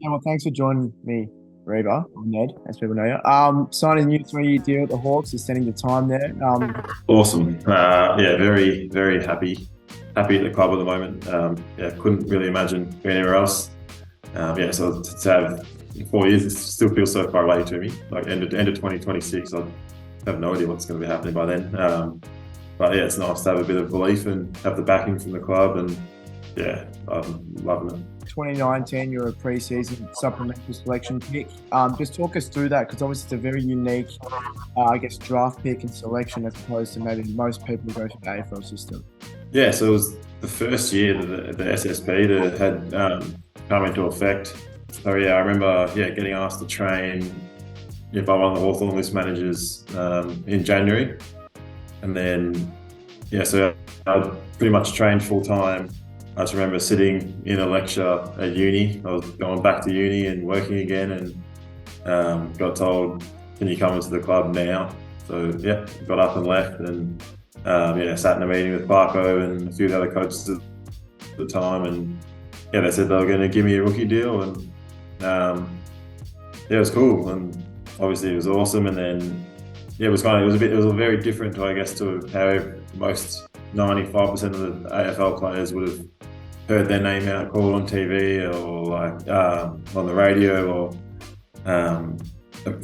Yeah, well, thanks for joining me, Reba, or Ned, as people know you. Signing a new 3-year deal at the Hawks, extending the time there. Awesome. Yeah, very, very happy at the club at the moment. Yeah, couldn't really imagine being anywhere else. Yeah, so to have 4 years, it still feels so far away to me. Like end of 2026, I have no idea what's going to be happening by then. But yeah, it's nice to have a bit of belief and have the backing from the club, and yeah, I'm loving it. 2019, you're a preseason supplemental selection pick. Just talk us through that because obviously it's a very unique, I guess, draft pick and selection as opposed to maybe most people who go through the AFL system. Yeah, so it was the first year that the SSP that had come into effect. So yeah, I remember getting asked to train by one of the Hawthorn list managers in January, and then so I pretty much trained full time. I just remember sitting in a lecture at uni. I was going back to uni and working again, and got told, "Can you come into the club now?" So yeah, got up and left, and sat in a meeting with Clarko and a few of the other coaches at the time, and yeah, they said they were going to give me a rookie deal, and yeah, it was cool, and obviously it was awesome. And then yeah, it was a very different, I guess, to how most 95% of the AFL players would have heard their name out called on TV or like on the radio, or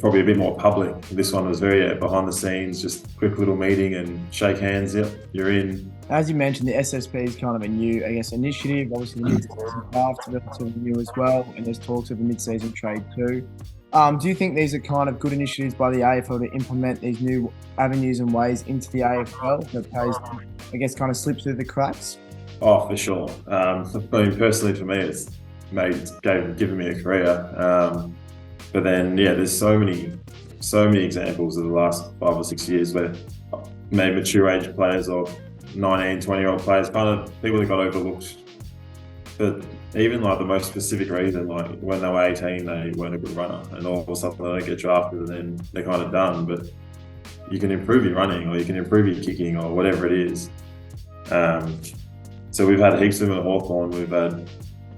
probably a bit more public. This one was very behind the scenes, just quick little meeting and shake hands. Yep, you're in. As you mentioned, the SSP is kind of a new, I guess, initiative. Obviously, the mid-season draft is relatively new as well, and there's talks of a mid-season trade too. Do you think these are kind of good initiatives by the AFL to implement these new avenues and ways into the AFL that pays, I guess, kind of slip through the cracks? Oh, for sure. I mean, personally, for me, it's given me a career. But then, yeah, there's so many examples of the last 5 or 6 years where maybe mature age players or 19, 20-year-old players, kind of people that got overlooked. But even like the most specific reason, like when they were 18, they weren't a good runner, and all of a sudden they don't get drafted, and then they're kind of done. But you can improve your running, or you can improve your kicking, or whatever it is. So we've had heaps of them at Hawthorn. We've had,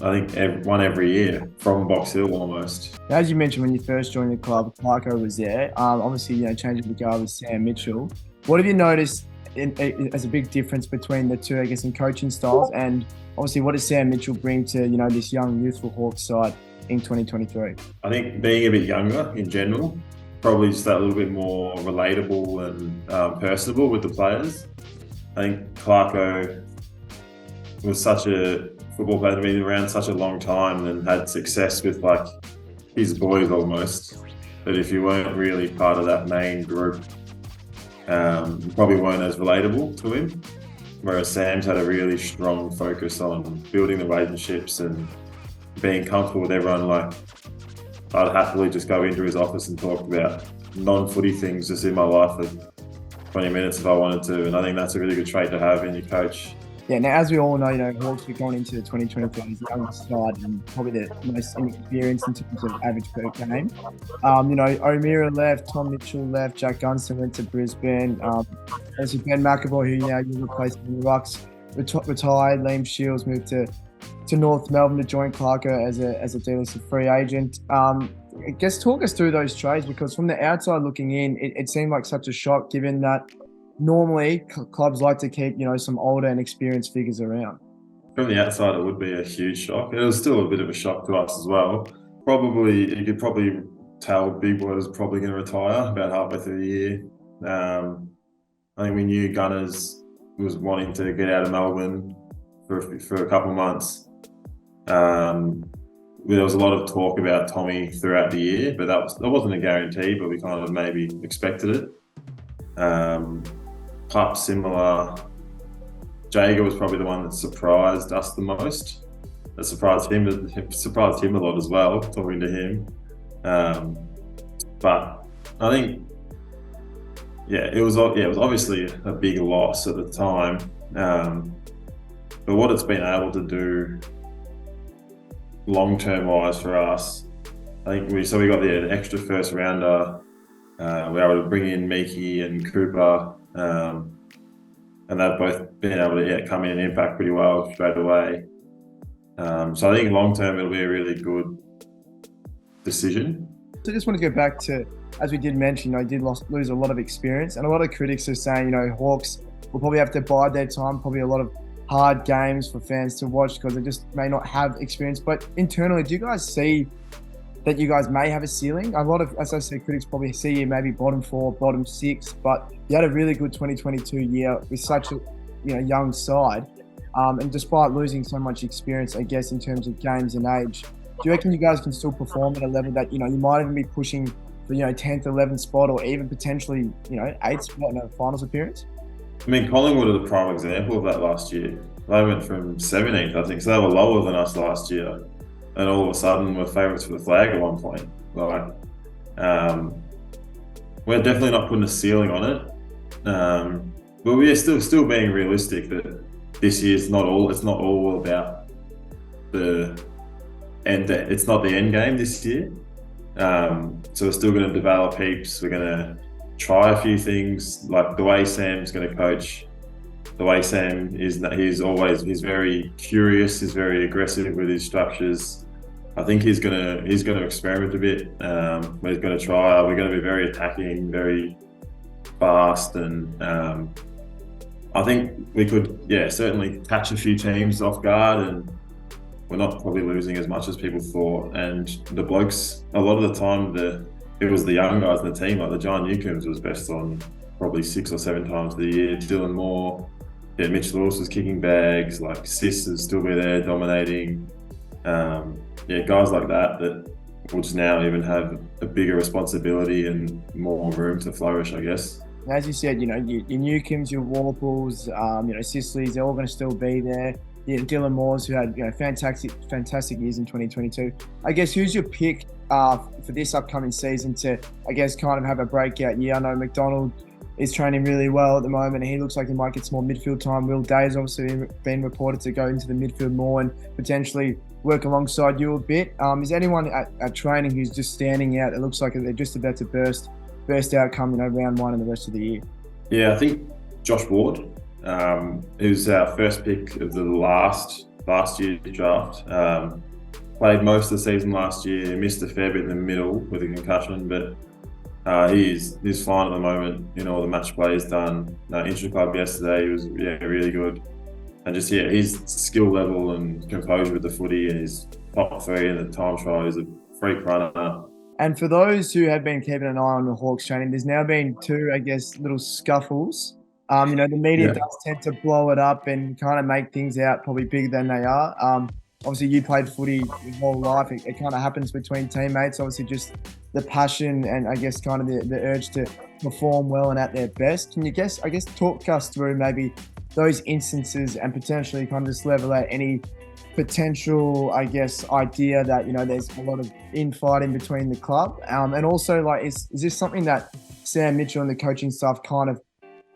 I think, one every year from Box Hill almost. As you mentioned, when you first joined the club, Clarko was there. Obviously, changing the guard with Sam Mitchell. What have you noticed as a big difference between the two, I guess, in coaching styles? And obviously, what does Sam Mitchell bring to, this young, youthful Hawks side in 2023? I think being a bit younger in general, probably just that little bit more relatable and personable with the players. I think Clarko was such a football player, been around such a long time and had success with like his boys almost, that if you weren't really part of that main group, you probably weren't as relatable to him. Whereas Sam's had a really strong focus on building the relationships and being comfortable with everyone. Like, I'd happily just go into his office and talk about non-footy things just in my life for 20 minutes if I wanted to. And I think that's a really good trait to have in your coach. Yeah, now as we all know, Hawks are going into 2023 as the youngest side and probably the most inexperienced in terms of average per game. O'Meara left, Tom Mitchell left, Jack Gunston went to Brisbane. Obviously Ben McAvoy, who now you replaced in the Rucks, retired. Liam Shields moved to North Melbourne to join Clarko as a delisted free agent. I guess talk us through those trades, because from the outside looking in, it seemed like such a shock given that normally clubs like to keep, some older and experienced figures around. From the outside, it would be a huge shock. It was still a bit of a shock to us as well. You could probably tell Big Boy was probably going to retire about halfway through the year. I think we knew Gunners was wanting to get out of Melbourne for a couple of months. There was a lot of talk about Tommy throughout the year, but that wasn't a guarantee, but we kind of maybe expected it. Pup, similar. Jager was probably the one that surprised us the most. It surprised him a lot as well, talking to him. But I think, it was obviously a big loss at the time. But what it's been able to do long-term wise for us, I think we got an extra first rounder. We were able to bring in Meekie and Cooper. And they've both been able to come in and impact pretty well straight away. So I think long term it'll be a really good decision. So I just want to go back to, as we did mention, did lose a lot of experience, and a lot of critics are saying, Hawks will probably have to bide their time, probably a lot of hard games for fans to watch because they just may not have experience. But internally, do you guys see that you guys may have a ceiling? A lot of, as I said, critics probably see you maybe bottom 4, bottom 6, but you had a really good 2022 year with such a young side. And despite losing so much experience, I guess, in terms of games and age, do you reckon you guys can still perform at a level that, you might even be pushing for, 10th, 11th spot, or even potentially, 8th spot in a finals appearance? I mean, Collingwood are the prime example of that last year. They went from 17th, I think, so they were lower than us last year. And all of a sudden, we're favourites for the flag at one point. Like, we're definitely not putting a ceiling on it. But we are still being realistic that this year's it's not all about the end. It's not the end game this year. So we're still going to develop heaps. We're going to try a few things, like the way Sam's going to coach. The way Sam is, he's very curious. He's very aggressive with his structures. I think he's going to experiment a bit. But he's going to try. We're going to be very attacking, very fast, and I think we could, certainly catch a few teams off guard, and we're not probably losing as much as people thought. And the blokes, a lot of the time, it was the young guys in the team, like the John Newcombs was best on probably 6 or 7 times of the year. Dylan Moore, Mitchell Lewis was kicking bags, like Sis will still be there dominating. Guys like that will just now even have a bigger responsibility and more room to flourish, I guess. As you said, your Newcombs, your Warples, Sicilies, they're all going to still be there. Dylan Moores, who had fantastic years in 2022. I guess, who's your pick for this upcoming season to, I guess, kind of have a breakout year? I know McDonald is training really well at the moment, and he looks like he might get some more midfield time. Will Day's obviously been reported to go into the midfield more and potentially work alongside you a bit. Is anyone at training who's just standing out? It looks like they're just about to burst out come round 1 and the rest of the year. Yeah, I think Josh Ward, who's our first pick of the last year's draft. Played most of the season last year, missed a fair bit in the middle with a concussion, but he's fine at the moment. All the match play he's done. Intra-club yesterday, he was really good. And just his skill level and composure with the footy, and his top 3 in the time trial, he's a freak runner. And for those who have been keeping an eye on the Hawks training, there's now been 2, I guess, little scuffles. The media does tend to blow it up and kind of make things out probably bigger than they are. Obviously, you played footy your whole life. It kind of happens between teammates. Obviously, just the passion and I guess kind of the urge to perform well and at their best. Can you talk us through maybe those instances and potentially kind of just level out any potential, I guess, idea that, there's a lot of infighting between the club? And also, like, is this something that Sam Mitchell and the coaching staff kind of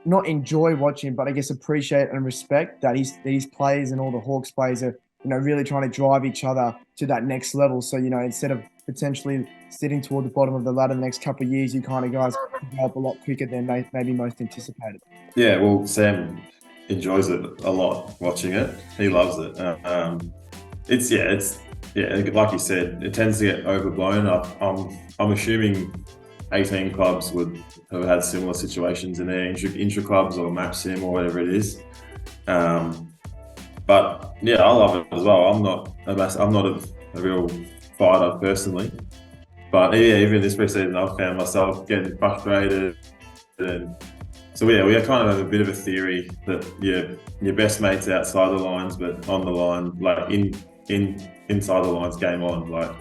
not enjoy watching, but I guess appreciate and respect that these players and all the Hawks players are, really trying to drive each other to that next level. So, instead of potentially sitting toward the bottom of the ladder the next couple of years, you kind of guys develop a lot quicker than maybe most anticipated. Yeah, well, Sam enjoys it a lot watching it. He loves it. It's like you said, it tends to get overblown. I'm assuming 18 clubs would have had similar situations in their intra clubs or match sim or whatever it is. But I love it as well. I'm not a real fighter personally, but even this preseason, I've found myself getting frustrated, and so we kind of have a bit of a theory that your best mates outside the lines, but on the line, like inside the lines, game on. Like